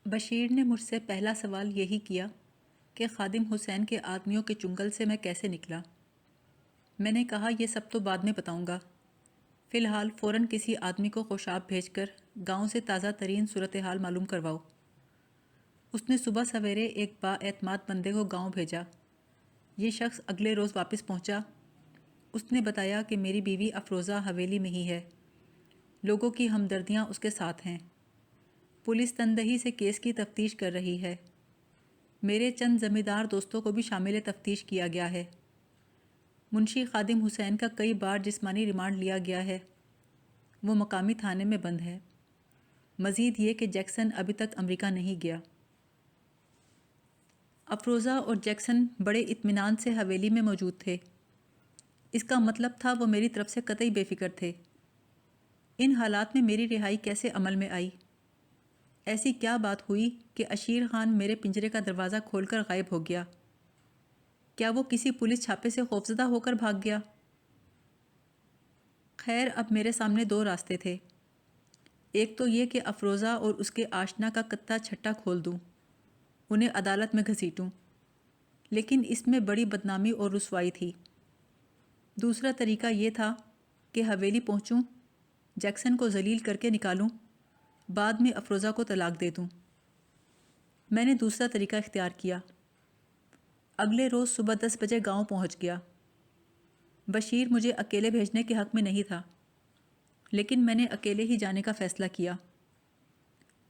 بشیر نے مجھ سے پہلا سوال یہی کیا کہ خادم حسین کے آدمیوں کے چنگل سے میں کیسے نکلا۔ میں نے کہا یہ سب تو بعد میں بتاؤں گا، فی الحال فوراً کسی آدمی کو خوشاب بھیج کر گاؤں سے تازہ ترین صورتحال معلوم کرواؤ۔ اس نے صبح سویرے ایک با اعتماد بندے کو گاؤں بھیجا۔ یہ شخص اگلے روز واپس پہنچا۔ اس نے بتایا کہ میری بیوی افروزہ حویلی میں ہی ہے، لوگوں کی ہمدردیاں اس کے ساتھ ہیں، پولیس تندہی سے کیس کی تفتیش کر رہی ہے، میرے چند زمیندار دوستوں کو بھی شامل تفتیش کیا گیا ہے، منشی خادم حسین کا کئی بار جسمانی ریمانڈ لیا گیا ہے، وہ مقامی تھانے میں بند ہے، مزید یہ کہ جیکسن ابھی تک امریکہ نہیں گیا۔ افروزہ اور جیکسن بڑے اطمینان سے حویلی میں موجود تھے۔ اس کا مطلب تھا وہ میری طرف سے قطعی بے فکر تھے۔ ان حالات میں میری رہائی کیسے عمل میں آئی؟ ایسی کیا بات ہوئی کہ اشیر خان میرے پنجرے کا دروازہ کھول کر غائب ہو گیا؟ کیا وہ کسی پولیس چھاپے سے خوفزدہ ہو کر بھاگ گیا؟ خیر، اب میرے سامنے دو راستے تھے۔ ایک تو یہ کہ افروزہ اور اس کے آشنا کا کتا چھٹا کھول دوں، انہیں عدالت میں گھسیٹوں، لیکن اس میں بڑی بدنامی اور رسوائی تھی۔ دوسرا طریقہ یہ تھا کہ حویلی پہنچوں، جیکسن کو ذلیل کر کے نکالوں، بعد میں افروزہ کو طلاق دے دوں۔ میں نے دوسرا طریقہ اختیار کیا۔ اگلے روز صبح 10 بجے گاؤں پہنچ گیا۔ بشیر مجھے اکیلے بھیجنے کے حق میں نہیں تھا، لیکن میں نے اکیلے ہی جانے کا فیصلہ کیا۔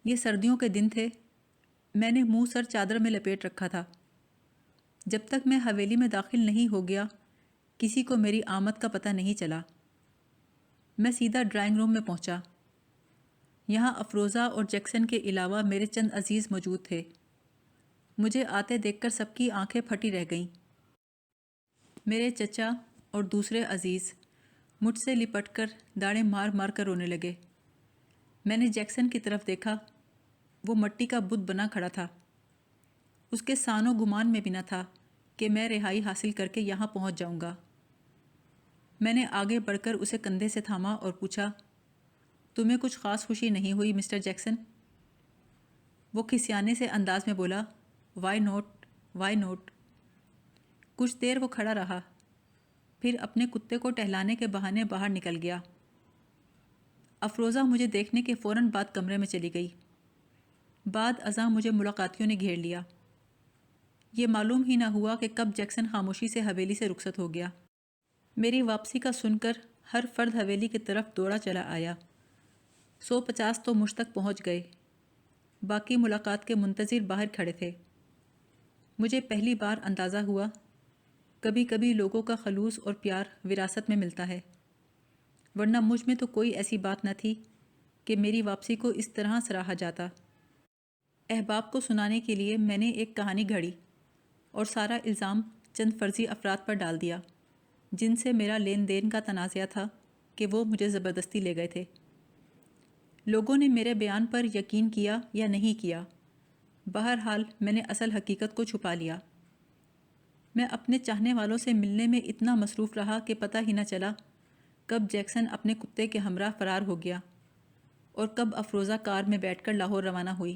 یہ سردیوں کے دن تھے، میں نے منہ سر چادر میں لپیٹ رکھا تھا۔ جب تک میں حویلی میں داخل نہیں ہو گیا، کسی کو میری آمد کا پتہ نہیں چلا۔ میں سیدھا ڈرائنگ روم میں پہنچا۔ یہاں افروزہ اور جیکسن کے علاوہ میرے چند عزیز موجود تھے۔ مجھے آتے دیکھ کر سب کی آنکھیں پھٹی رہ گئیں۔ میرے چچا اور دوسرے عزیز مجھ سے لپٹ کر داڑیں مار مار کر رونے لگے۔ میں نے جیکسن کی طرف دیکھا، وہ مٹی کا بت بنا کھڑا تھا۔ اس کے سان و گمان میں بھی نہ تھا کہ میں رہائی حاصل کر کے یہاں پہنچ جاؤں گا۔ میں نے آگے بڑھ کر اسے کندھے سے تھاما اور پوچھا، تمہیں کچھ خاص خوشی نہیں ہوئی مسٹر جیکسن؟ وہ کھسیانے سے انداز میں بولا، وائی نوٹ، وائی نوٹ۔ کچھ دیر وہ کھڑا رہا، پھر اپنے کتے کو ٹہلانے کے بہانے باہر نکل گیا۔ افروزہ مجھے دیکھنے کے فوراً بعد کمرے میں چلی گئی۔ بعد ازاں مجھے ملاقاتیوں نے گھیر لیا۔ یہ معلوم ہی نہ ہوا کہ کب جیکسن خاموشی سے حویلی سے رخصت ہو گیا۔ میری واپسی کا سن کر ہر فرد حویلی کی طرف دوڑا چلا آیا۔ 150 تو مجھ تک پہنچ گئے، باقی ملاقات کے منتظر باہر کھڑے تھے۔ مجھے پہلی بار اندازہ ہوا، کبھی کبھی لوگوں کا خلوص اور پیار وراثت میں ملتا ہے، ورنہ مجھ میں تو کوئی ایسی بات نہ تھی کہ میری واپسی کو اس طرح سراہا جاتا۔ احباب کو سنانے کے لیے میں نے ایک کہانی گھڑی اور سارا الزام چند فرضی افراد پر ڈال دیا، جن سے میرا لین دین کا تنازعہ تھا کہ وہ مجھے زبردستی لے گئے تھے۔ لوگوں نے میرے بیان پر یقین کیا یا نہیں کیا، بہرحال میں نے اصل حقیقت کو چھپا لیا۔ میں اپنے چاہنے والوں سے ملنے میں اتنا مصروف رہا کہ پتہ ہی نہ چلا کب جیکسن اپنے کتے کے ہمراہ فرار ہو گیا اور کب افروزہ کار میں بیٹھ کر لاہور روانہ ہوئی۔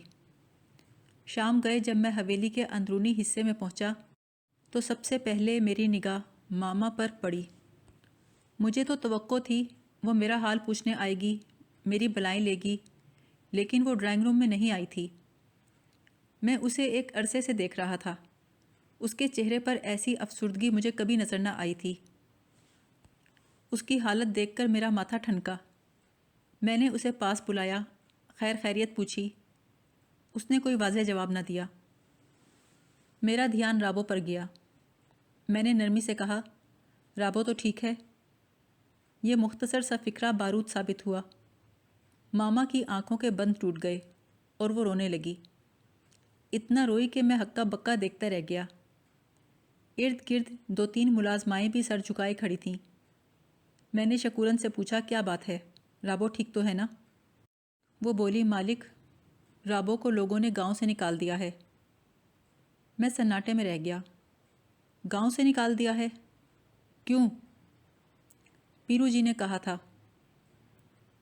شام گئے جب میں حویلی کے اندرونی حصے میں پہنچا تو سب سے پہلے میری نگاہ ماما پر پڑی۔ مجھے تو توقع تھی وہ میرا حال پوچھنے آئے گی، میری بلائیں لے گی، لیکن وہ ڈرائنگ روم میں نہیں آئی تھی۔ میں اسے ایک عرصے سے دیکھ رہا تھا۔ اس کے چہرے پر ایسی افسردگی مجھے کبھی نظر نہ آئی تھی۔ اس کی حالت دیکھ کر میرا ماتھا ٹھنکا۔ میں نے اسے پاس بلایا، خیر خیریت پوچھی۔ اس نے کوئی واضح جواب نہ دیا۔ میرا دھیان رابو پر گیا۔ میں نے نرمی سے کہا، رابو تو ٹھیک ہے؟ یہ مختصر سا فقرہ بارود ثابت ہوا۔ ماما کی آنکھوں کے بند ٹوٹ گئے اور وہ رونے لگی۔ اتنا روئی کہ میں ہکا بکا دیکھتا رہ گیا۔ ارد گرد 2-3 ملازمائیں بھی سر جھکائے کھڑی تھیں۔ میں نے شکورن سے پوچھا، کیا بات ہے، رابو ٹھیک تو ہے نا؟ وہ بولی، مالک، رابو کو لوگوں نے گاؤں سے نکال دیا ہے۔ میں سناٹے میں رہ گیا۔ گاؤں سے نکال دیا ہے؟ کیوں؟ پیرو جی نے کہا تھا۔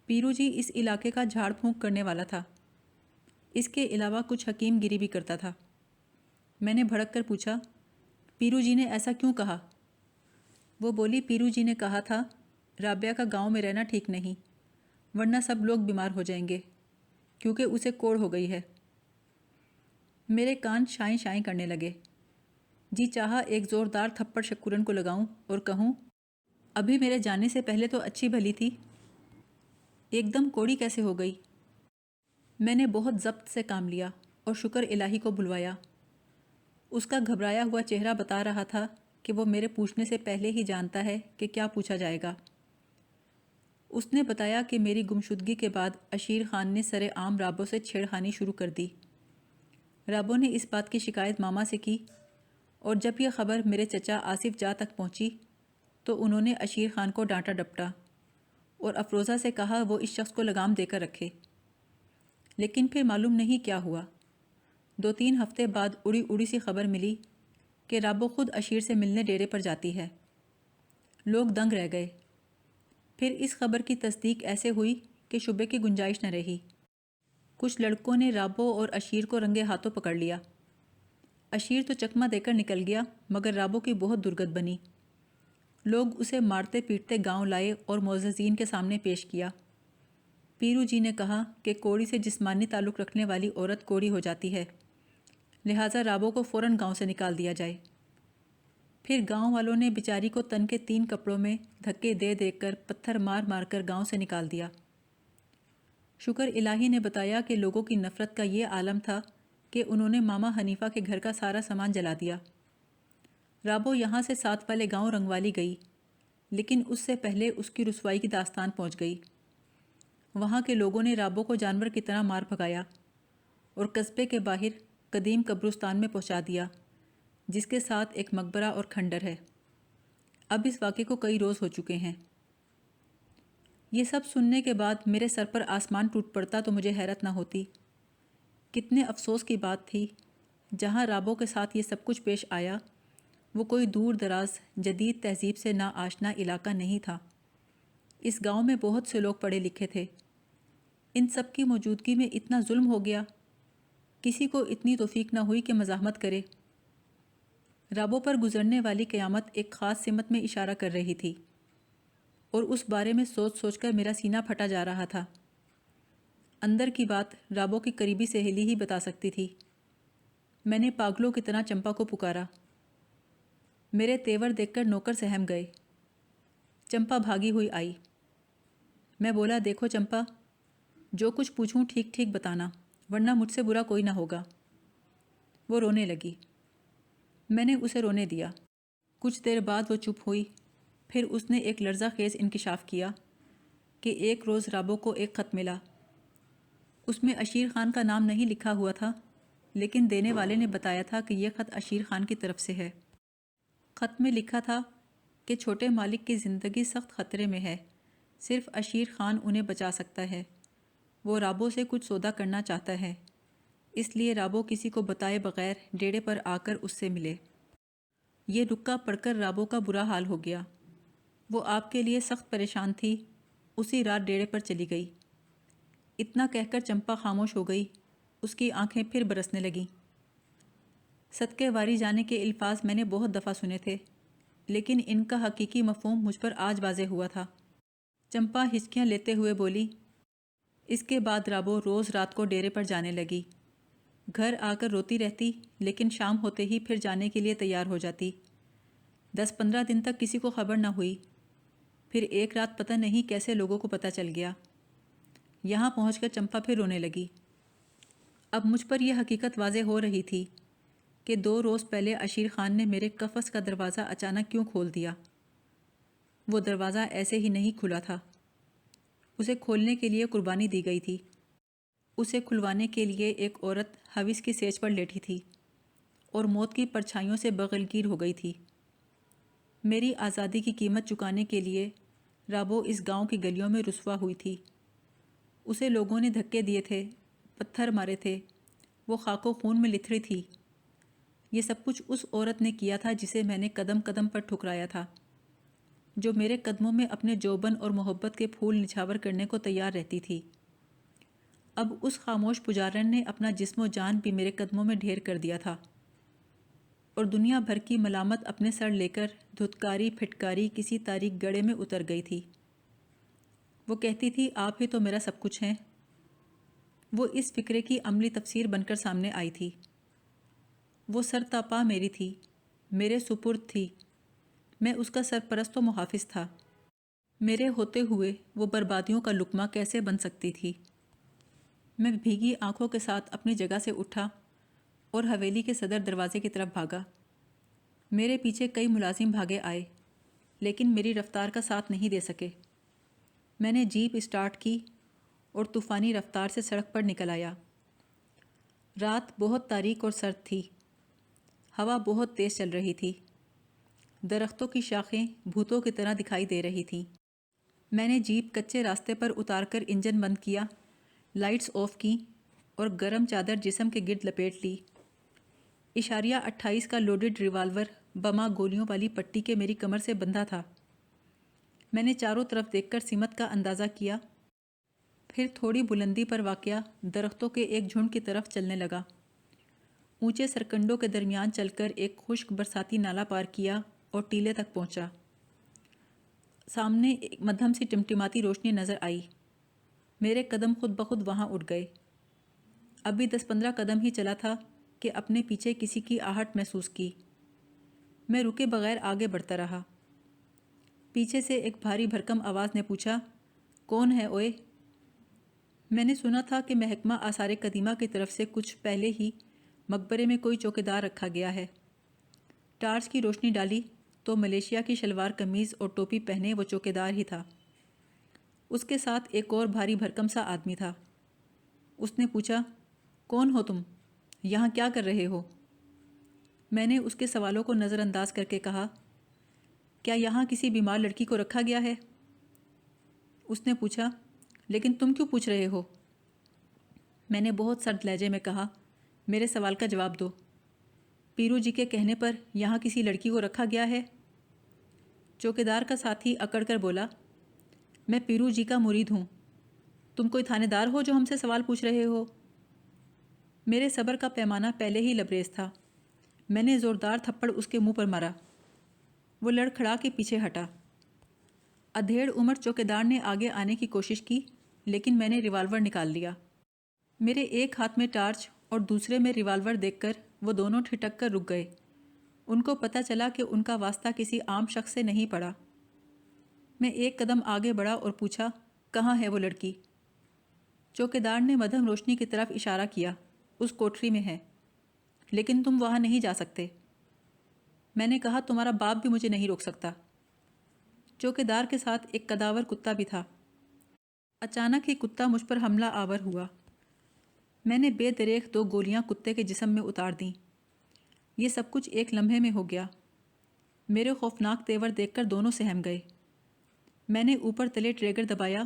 پیرو جی اس علاقے کا جھاڑ پھونک کرنے والا تھا۔ اس کے علاوہ کچھ حکیم گیری بھی کرتا تھا۔ میں نے بھڑک کر پوچھا، پیرو جی نے ایسا کیوں کہا؟ وہ بولی، پیرو جی نے کہا تھا رابعہ کا گاؤں میں رہنا ٹھیک نہیں، ورنہ سب لوگ بیمار ہو جائیں گے، کیونکہ اسے کوڑ ہو گئی ہے۔ میرے کان شائیں شائیں کرنے لگے۔ جی چاہا ایک زوردار تھپڑ شکورن کو لگاؤں اور کہوں، ابھی میرے جانے سے پہلے تو اچھی بھلی تھی، ایک دم کوڑی کیسے ہو گئی؟ میں نے بہت ضبط سے کام لیا اور شکر الہی کو بلوایا۔ اس کا گھبرایا ہوا چہرہ بتا رہا تھا کہ وہ میرے پوچھنے سے پہلے ہی جانتا ہے کہ کیا پوچھا جائے گا۔ اس نے بتایا کہ میری گمشدگی کے بعد اشیر خان نے سر عام رابو سے چھیڑ خانی شروع کر دی۔ رابو نے اس بات کی شکایت ماما سے کی، اور جب یہ خبر میرے چچا آصف جا تک پہنچی تو انہوں نے اشیر خان کو ڈانٹا ڈپٹا اور افروزہ سے کہا وہ اس شخص کو لگام دے کر رکھے۔ لیکن پھر معلوم نہیں کیا ہوا۔ 2-3 ہفتے بعد اڑی اڑی سی خبر ملی کہ رابو خود اشیر سے ملنے ڈیرے پر جاتی ہے۔ لوگ دنگ رہ گئے۔ پھر اس خبر کی تصدیق ایسے ہوئی کہ شبے کی گنجائش نہ رہی۔ کچھ لڑکوں نے رابو اور اشیر کو رنگے ہاتھوں پکڑ لیا۔ اشیر تو چکمہ دے کر نکل گیا، مگر رابو کی بہت درگت بنی۔ لوگ اسے مارتے پیٹتے گاؤں لائے اور معززین کے سامنے پیش کیا۔ پیرو جی نے کہا کہ کوڑی سے جسمانی تعلق رکھنے والی عورت کوڑی ہو جاتی ہے، لہٰذا رابو کو فوراً گاؤں سے نکال دیا جائے۔ پھر گاؤں والوں نے بیچاری کو تن کے 3 کپڑوں میں دھکے دے دے کر پتھر مار مار کر گاؤں سے نکال دیا۔ شکر الہی نے بتایا کہ لوگوں کی نفرت کا یہ عالم تھا کہ انہوں نے ماما حنیفہ کے گھر کا سارا سامان جلا دیا۔ رابو یہاں سے ساتھ والے گاؤں رنگوالی گئی، لیکن اس سے پہلے اس کی رسوائی کی داستان پہنچ گئی۔ وہاں کے لوگوں نے رابو کو جانور کی طرح مار بھگایا اور قصبے کے باہر قدیم قبرستان میں پہنچا دیا، جس کے ساتھ ایک مقبرہ اور کھنڈر ہے۔ اب اس واقعے کو کئی روز ہو چکے ہیں۔ یہ سب سننے کے بعد میرے سر پر آسمان ٹوٹ پڑتا تو مجھے حیرت نہ ہوتی۔ کتنے افسوس کی بات تھی، جہاں رابو کے ساتھ یہ سب کچھ پیش آیا وہ کوئی دور دراز جدید تہذیب سے نا آشنا علاقہ نہیں تھا۔ اس گاؤں میں بہت سے لوگ پڑھے لکھے تھے۔ ان سب کی موجودگی میں اتنا ظلم ہو گیا، کسی کو اتنی توفیق نہ ہوئی کہ مزاحمت کرے۔ رابو پر گزرنے والی قیامت ایک خاص سمت میں اشارہ کر رہی تھی، اور اس بارے میں سوچ سوچ کر میرا سینہ پھٹا جا رہا تھا۔ اندر کی بات رابو کی قریبی سہیلی ہی بتا سکتی تھی۔ میں نے پاگلوں کی طرح چمپا کو پکارا۔ میرے تیور دیکھ کر نوکر سہم گئے۔ چمپا بھاگی ہوئی آئی۔ میں بولا، دیکھو چمپا، جو کچھ پوچھوں ٹھیک ٹھیک بتانا، ورنہ مجھ سے برا کوئی نہ ہوگا۔ وہ رونے لگی۔ میں نے اسے رونے دیا۔ کچھ دیر بعد وہ چپ ہوئی۔ پھر اس نے ایک لرزہ خیز انکشاف کیا کہ ایک روز رابو کو ایک خط ملا۔ اس میں اشیر خان کا نام نہیں لکھا ہوا تھا، لیکن دینے والے نے بتایا تھا کہ یہ خط اشیر خان کی طرف سے ہے۔ خط میں لکھا تھا کہ چھوٹے مالک کی زندگی سخت خطرے میں ہے، صرف اشیر خان انہیں بچا سکتا ہے۔ وہ رابو سے کچھ سودا کرنا چاہتا ہے، اس لیے رابو کسی کو بتائے بغیر ڈیرے پر آ کر اس سے ملے۔ یہ رکا پڑھ کر رابو کا برا حال ہو گیا۔ وہ آپ کے لیے سخت پریشان تھی، اسی رات ڈیرے پر چلی گئی۔ اتنا کہہ کر چمپا خاموش ہو گئی۔ اس کی آنکھیں پھر برسنے لگیں۔ صدقے واری جانے کے الفاظ میں نے بہت دفعہ سنے تھے، لیکن ان کا حقیقی مفہوم مجھ پر آج واضح ہوا تھا۔ چمپا ہچکیاں لیتے ہوئے بولی، اس کے بعد رابو روز رات کو ڈیرے پر جانے لگی۔ گھر آ کر روتی رہتی، لیکن شام ہوتے ہی پھر جانے کے لیے تیار ہو جاتی۔ 10-15 دن تک کسی کو خبر نہ ہوئی۔ پھر ایک رات پتہ نہیں کیسے لوگوں کو پتہ چل گیا۔ یہاں پہنچ کر چمپا پھر رونے لگی۔ اب مجھ پر یہ حقیقت واضح ہو رہی تھی کہ 2 روز پہلے اشیر خان نے میرے قفس کا دروازہ اچانک کیوں کھول دیا۔ وہ دروازہ ایسے ہی نہیں کھلا تھا، اسے کھولنے کے لیے قربانی دی گئی تھی۔ اسے کھلوانے کے لیے ایک عورت حوض کی سیج پر لیٹی تھی اور موت کی پرچھائیوں سے بغلگیر ہو گئی تھی۔ میری آزادی کی قیمت چکانے کے لیے رابو اس گاؤں کی گلیوں میں رسوا ہوئی تھی۔ اسے لوگوں نے دھکے دیے تھے، پتھر مارے تھے، وہ خاک و خون میں لتھڑی تھی۔ یہ سب کچھ اس عورت نے کیا تھا جسے میں نے قدم قدم پر ٹھکرایا تھا، جو میرے قدموں میں اپنے جوبن اور محبت کے پھول نچھاور کرنے کو تیار رہتی تھی۔ اب اس خاموش پجارن نے اپنا جسم و جان بھی میرے قدموں میں ڈھیر کر دیا تھا اور دنیا بھر کی ملامت اپنے سر لے کر دھتکاری پھٹکاری کسی تاریک گڑھے میں اتر گئی تھی۔ وہ کہتی تھی آپ ہی تو میرا سب کچھ ہیں۔ وہ اس فکرے کی عملی تفسیر بن کر سامنے آئی تھی۔ وہ سر تاپا میری تھی، میرے سپرد تھی، میں اس کا سرپرست و محافظ تھا۔ میرے ہوتے ہوئے وہ بربادیوں کا لقمہ کیسے بن سکتی تھی؟ میں بھیگی آنکھوں کے ساتھ اپنی جگہ سے اٹھا اور حویلی کے صدر دروازے کی طرف بھاگا۔ میرے پیچھے کئی ملازم بھاگے آئے لیکن میری رفتار کا ساتھ نہیں دے سکے۔ میں نے جیپ اسٹارٹ کی اور طوفانی رفتار سے سڑک پر نکل آیا۔ رات بہت تاریک اور سرد تھی، ہوا بہت تیز چل رہی تھی، درختوں کی شاخیں بھوتوں کی طرح دکھائی دے رہی تھیں۔ میں نے جیپ کچے راستے پر اتار کر انجن بند کیا، لائٹس آف کی اور گرم چادر جسم کے گرد لپیٹ لی۔ 28 کا لوڈڈ ریوالور بما گولیوں والی پٹی کے میری کمر سے بندھا تھا۔ میں نے چاروں طرف دیکھ کر سمت کا اندازہ کیا، پھر تھوڑی بلندی پر واقع درختوں کے ایک جھنڈ کی طرف چلنے لگا۔ اونچے سرکنڈوں کے درمیان چل کر ایک خشک برساتی نالا پار کیا اور ٹیلے تک پہنچا۔ سامنے ایک مدھم سی ٹمٹماتی روشنی نظر آئی۔ میرے قدم خود بخود وہاں اٹھ گئے۔ ابھی 10-15 قدم ہی چلا تھا کہ اپنے پیچھے کسی کی آہٹ محسوس کی۔ میں رکے بغیر آگے بڑھتا رہا۔ پیچھے سے ایک بھاری بھرکم آواز نے پوچھا، کون ہے اوئے؟ میں نے سنا تھا کہ محکمہ آثار قدیمہ کی طرف سے کچھ پہلے ہی مقبرے میں کوئی چوکیدار رکھا گیا ہے۔ ٹارچ کی روشنی ڈالی تو ملیشیا کی شلوار قمیض اور ٹوپی پہنے وہ چوکیدار ہی تھا۔ اس کے ساتھ ایک اور بھاری بھرکم سا آدمی تھا۔ اس نے پوچھا، کون ہو تم؟ یہاں کیا کر رہے ہو؟ میں نے اس کے سوالوں کو نظر انداز کر کے کہا، کیا یہاں کسی بیمار لڑکی کو رکھا گیا ہے؟ اس نے پوچھا، لیکن تم کیوں پوچھ رہے ہو؟ میں نے بہت سرد لہجے میں کہا، میرے سوال کا جواب دو۔ پیرو جی کے کہنے پر یہاں کسی لڑکی کو رکھا گیا ہے؟ چوکیدار کا ساتھی اکڑ کر بولا، میں پیرو جی کا مرید ہوں، تم کوئی تھانے دار ہو جو ہم سے سوال پوچھ رہے ہو؟ میرے صبر کا پیمانہ پہلے ہی لبریز تھا۔ میں نے زوردار تھپڑ اس کے منہ پر مارا۔ وہ لڑکھڑا کے پیچھے ہٹا۔ ادھیڑ عمر چوکیدار نے آگے آنے کی کوشش کی لیکن میں نے ریوالور نکال لیا۔ میرے ایک ہاتھ میں ٹارچ اور دوسرے میں ریوالور دیکھ کر وہ دونوں ٹھٹک کر رک گئے۔ ان کو پتہ چلا کہ ان کا واسطہ کسی عام شخص سے نہیں پڑا۔ میں ایک قدم آگے بڑھا اور پوچھا، کہاں ہے وہ لڑکی؟ چوکیدار نے مدھم روشنی کی طرف اشارہ کیا، اس کوٹری میں ہے، لیکن تم وہاں نہیں جا سکتے۔ میں نے کہا، تمہارا باپ بھی مجھے نہیں روک سکتا۔ چوکیدار کے ساتھ ایک قداور کتا بھی تھا۔ اچانک ہی کتا مجھ پر حملہ آور ہوا۔ میں نے بے دریغ 2 گولیاں کتے کے جسم میں اتار دیں۔ یہ سب کچھ ایک لمحے میں ہو گیا۔ میرے خوفناک تیور دیکھ کر دونوں سہم گئے۔ میں نے اوپر تلے ٹریگر دبایا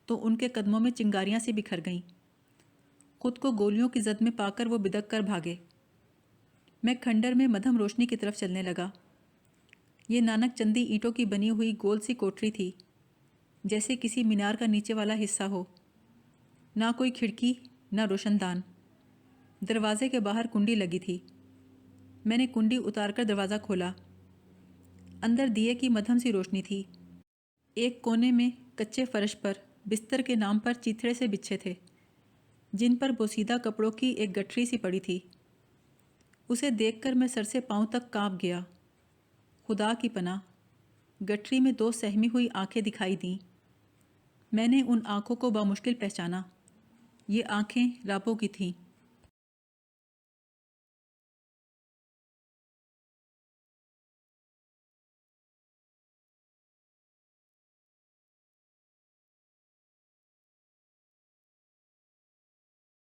تو ان کے قدموں میں چنگاریاں سی بکھر گئیں۔ خود کو گولیوں کی زد میں پا کر وہ بدک کر بھاگے۔ میں کھنڈر میں مدھم روشنی کی طرف چلنے لگا۔ یہ نانک چندی اینٹوں کی بنی ہوئی گول سی کوٹری تھی، جیسے کسی مینار کا نیچے والا حصہ ہو۔ نہ کوئی کھڑکی، نہ روشن دان۔ دروازے کے باہر کنڈی لگی تھی۔ میں نے کنڈی اتار کر دروازہ کھولا۔ اندر دیے کی مدھم سی روشنی تھی۔ ایک کونے میں کچے فرش پر بستر کے نام پر چیتھڑے سے بچھے تھے، جن پر بوسیدہ کپڑوں کی ایک گٹھری سی پڑی تھی۔ اسے دیکھ کر میں سر سے پاؤں تک کانپ گیا۔ خدا کی پناہ! گٹھری میں 2 سہمی ہوئی آنکھیں دکھائی دیں۔ میں نے ان آنکھوں کو بامشکل پہچانا۔ یہ آنکھیں رابو کی تھیں۔